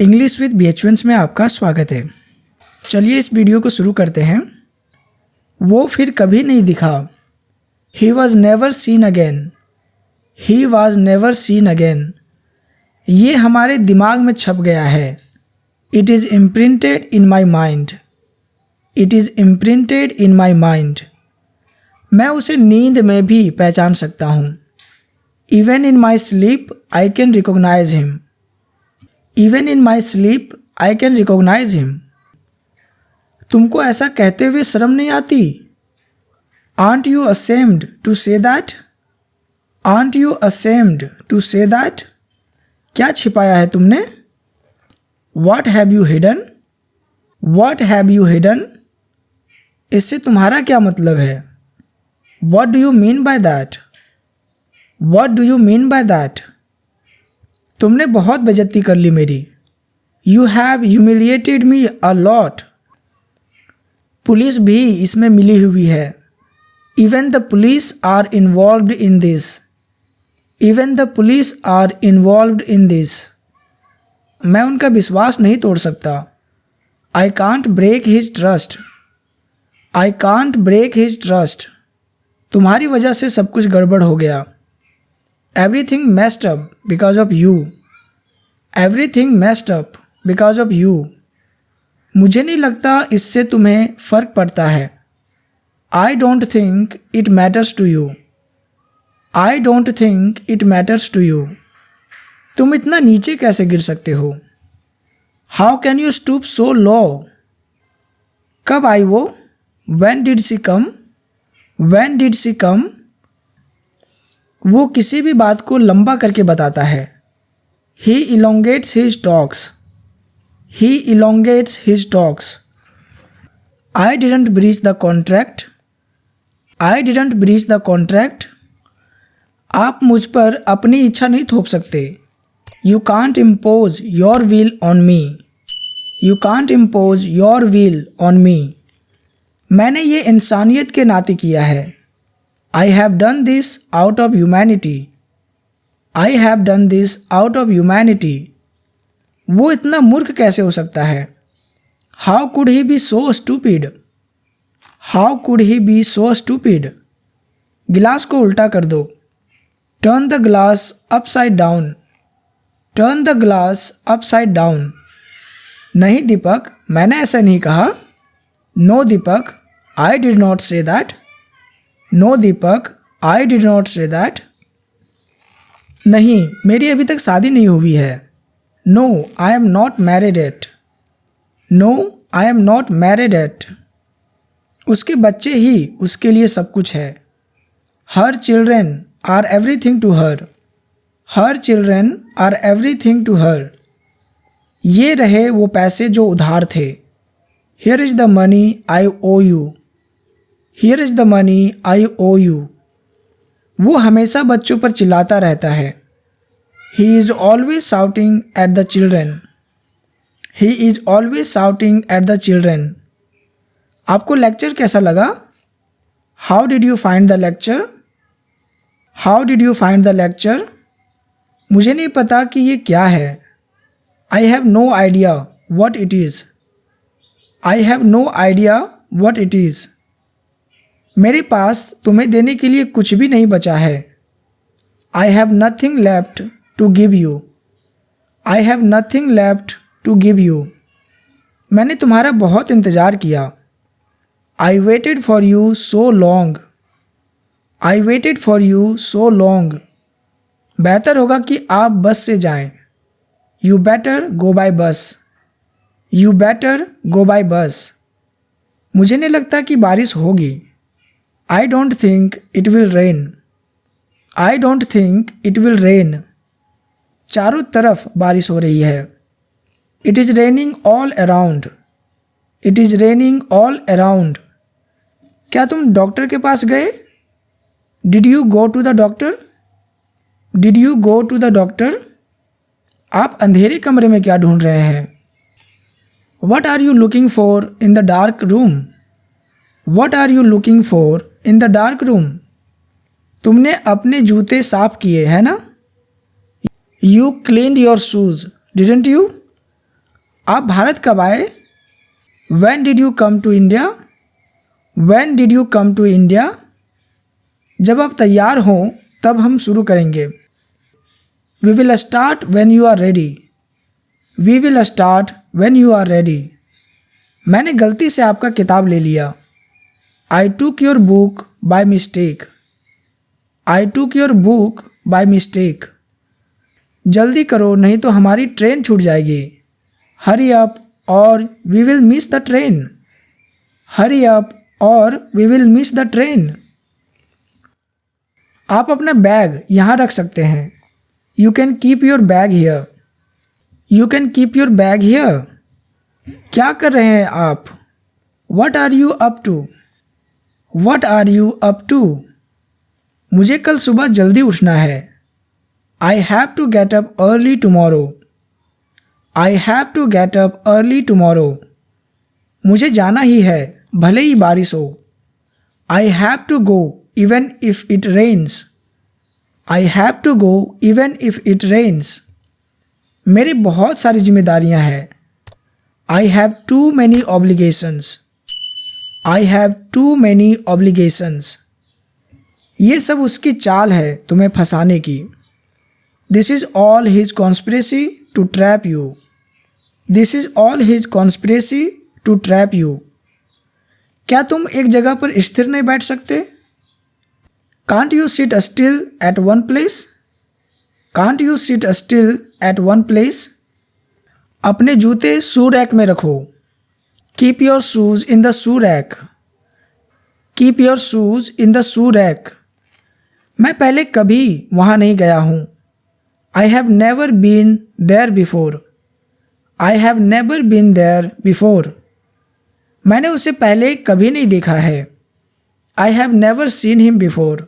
English with BH1 में आपका स्वागत है। चलिए इस वीडियो को शुरू करते हैं। वो फिर कभी नहीं दिखा। He was never seen again. He was never seen again. ये हमारे दिमाग में छप गया है। It is imprinted in my mind. It is imprinted in my mind. मैं उसे नींद में भी पहचान सकता हूँ। Even in my sleep, I can recognize him. Even in my sleep, I can recognize him. तुमको ऐसा कहते हुए शर्म नहीं आती? Aren't you ashamed to say that? Aren't you ashamed to say that? क्या छिपाया है तुमने? What have you hidden? What have you hidden? इससे तुम्हारा क्या मतलब है? What do you mean by that? What do you mean by that? तुमने बहुत बेइज्जती कर ली मेरी। You have humiliated me a lot. Police भी इसमें मिली हुई है। Even the police are involved in this. Even the police are involved in this. मैं उनका विश्वास नहीं तोड़ सकता। I can't break his trust. I can't break his trust. तुम्हारी वजह से सब कुछ गड़बड़ हो गया। Everything messed up because of you. Everything messed up because of you. मुझे नहीं लगता इससे तुम्हें फ़र्क पड़ता है। I don't think it matters to you. I don't think it matters to you. तुम इतना नीचे कैसे गिर सकते हो? How can you stoop so low? कब आई वो? When did she come? When did she come? वो किसी भी बात को लंबा करके बताता है। He elongates his talks. He elongates his talks. I didn't breach the contract. I didn't breach the contract. आप मुझ पर अपनी इच्छा नहीं थोप सकते। You can't impose your will on me. You can't impose your will on me. मैंने ये इंसानियत के नाते किया है। I have done this out of humanity. I have done this out of humanity. वो इतना मूर्ख कैसे हो सकता है? How could he be so stupid? How could he be so stupid? गिलास को उल्टा कर दो। Turn the glass upside down. Turn the glass upside down. नहीं दीपक, मैंने ऐसा नहीं कहा। No Deepak, I did not say that. No Deepak, I did not say that. नहीं, मेरी अभी तक शादी नहीं हुई है। No, I am not married yet. No, I am not married yet. उसके बच्चे ही उसके लिए सब कुछ है। Her children are everything to her. Her children are everything to her. ये रहे वो पैसे जो उधार थे। Here is the money I owe you. Here is the money I owe you. वो हमेशा बच्चों पर चिल्लाता रहता है। He is always shouting at the children. He is always shouting at the children. आपको लेक्चर कैसा लगा? How did you find the lecture? How did you find the lecture? मुझे नहीं पता कि ये क्या है। I have no idea what it is. I have no idea what it is. मेरे पास तुम्हें देने के लिए कुछ भी नहीं बचा है। I have nothing left to give you. I have nothing left to give you. मैंने तुम्हारा बहुत इंतज़ार किया। I waited for you so long. I waited for you so long. बेहतर होगा कि आप बस से जाएं। You better go by bus. You better go by bus. मुझे नहीं लगता कि बारिश होगी। I don't think it will rain. I don't think it will rain. चारों तरफ बारिश हो रही है। It is raining all around. It is raining all around. क्या तुम डॉक्टर के पास गए? Did you go to the doctor? Did you go to the doctor? आप अंधेरे कमरे में क्या ढूंढ रहे हैं? What are you looking for in the dark room? What are you looking for in the dark room? तुमने अपने जूते साफ किए है ना? You cleaned your shoes, didn't you? आप भारत कब आए? When did you come to India? When did you come to India? जब आप तैयार हों तब हम शुरू करेंगे। We will start when you are ready. We will start when you are ready. मैंने गलती से आपका किताब ले लिया। I took your book by mistake. I took your book by mistake. जल्दी करो नहीं तो हमारी ट्रेन छूट जाएगी। Hurry up or we will miss the train. Hurry up or we will miss the train. आप अपना बैग यहाँ रख सकते हैं। You can keep your bag here. You can keep your bag here. क्या कर रहे हैं आप? What are you up to? What are you up to? मुझे कल सुबह जल्दी उठना है। I have to get up early tomorrow. I have to get up early tomorrow. मुझे जाना ही है भले ही बारिश हो। I have to go even if it rains. I have to go even if it rains. मेरी बहुत सारी जिम्मेदारियां हैं। I have too many obligations. I have too many obligations. ये सब उसकी चाल है तुम्हें फंसाने की। This is all his conspiracy to trap you. This is all his conspiracy to trap you. क्या तुम एक जगह पर स्थिर नहीं बैठ सकते? Can't you sit still at one place? Can't you sit still at one place? अपने जूते शू रैक में रखो। Keep your shoes in the shoe rack. Keep your shoes in the shoe rack. मैं पहले कभी वहाँ नहीं गया हूँ। I have never been there before. I have never been there before. मैंने उसे पहले कभी नहीं देखा है। I have never seen him before.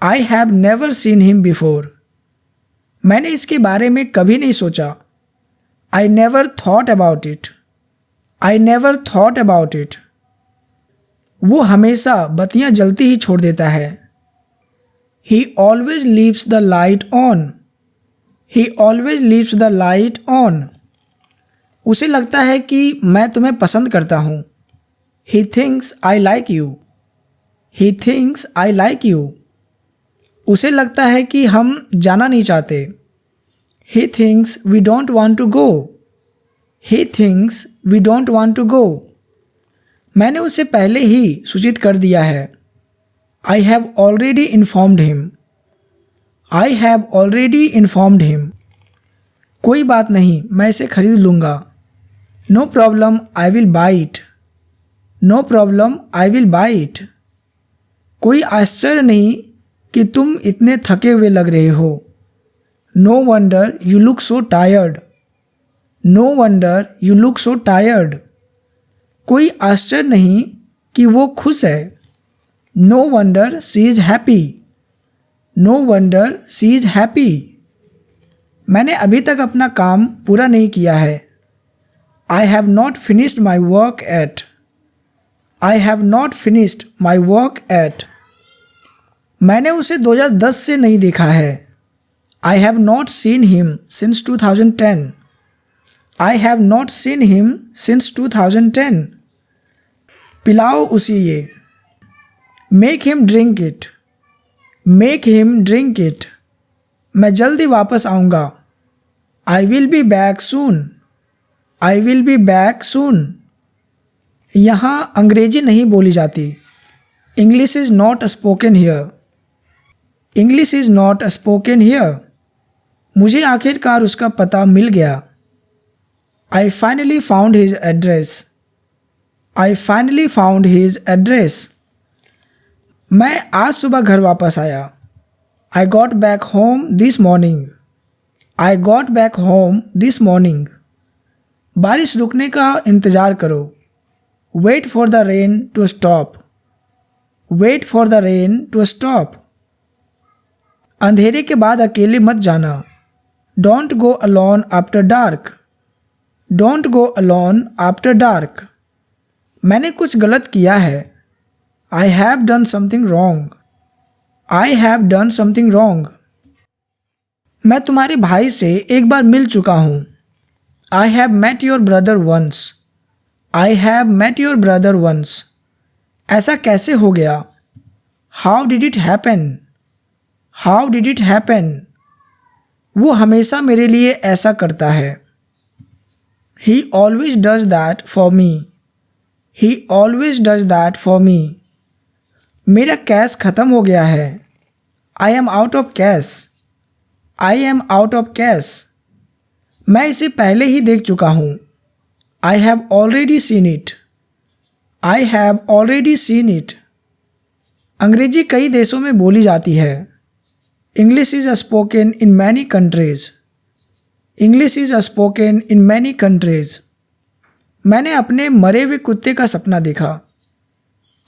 I have never seen him before. मैंने इसके बारे में कभी नहीं सोचा। I never thought about it. I never thought about it. वो हमेशा बत्तियां जलती ही छोड़ देता है। He always leaves the light on. He always leaves the light on. उसे लगता है कि मैं तुम्हें पसंद करता हूँ। He thinks I like you. He thinks I like you. उसे लगता है कि हम जाना नहीं चाहते। He thinks we don't want to go. He thinks we don't want to go. मैंने उसे पहले ही सूचित कर दिया है। I have already informed him. I have already informed him. कोई बात नहीं, मैं इसे खरीद लूँगा। No problem, I will buy it. No problem, I will buy it. कोई आश्चर्य नहीं कि तुम इतने थके हुए लग रहे हो। No wonder you look so tired. No wonder you look so tired. कोई आश्चर्य नहीं कि वो खुश है। No wonder she is happy. No wonder she is happy. मैंने अभी तक अपना काम पूरा नहीं किया है। I have not finished my work yet. I have not finished my work yet. मैंने उसे 2010 से नहीं देखा है। I have not seen him since 2010. I have not seen him since 2010. पिलाओ उसे ये। Make him drink it. Make him drink it. मैं जल्दी वापस आऊँगा। I will be back soon. I will be back soon. यहाँ अंग्रेजी नहीं बोली जाती। English is not spoken here. English is not spoken here. मुझे आखिरकार उसका पता मिल गया। I finally found his address. I finally found his address. मैं आज सुबह घर वापस आया। I got back home this morning. I got back home this morning. बारिश रुकने का इंतज़ार करो। Wait for the rain to stop. Wait for the rain to stop. अंधेरे के बाद अकेले मत जाना। Don't go alone after dark. Don't go alone after dark. मैंने कुछ गलत किया है। I have done something wrong. I have done something wrong. मैं तुम्हारे भाई से एक बार मिल चुका हूँ। I have met your brother once. I have met your brother once. ऐसा कैसे हो गया? How did it happen? How did it happen? वो हमेशा मेरे लिए ऐसा करता है। He always does that for me. He always does that for me. मेरा कैश ख़त्म हो गया है। I am out of cash. I am out of cash. मैं इसे पहले ही देख चुका हूँ। I have already seen it. I have already seen it. अंग्रेजी कई देशों में बोली जाती है। English is spoken in many countries. English is spoken in many countries. मैंने अपने मरे हुए कुत्ते का सपना देखा।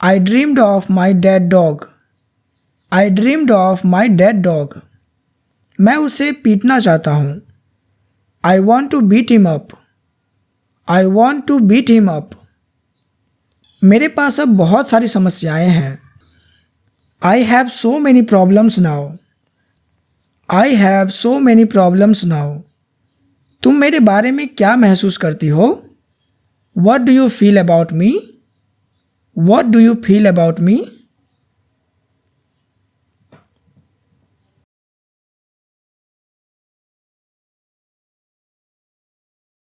I dreamed of my dead dog. I dreamed of my dead dog. मैं उसे पीटना चाहता हूँ। I want to beat him up. I want to beat him up. मेरे पास अब बहुत सारी समस्याएं हैं। I have so many problems now. I have so many problems now. तुम मेरे बारे में क्या महसूस करती हो? What do you feel about me? What do you feel about me?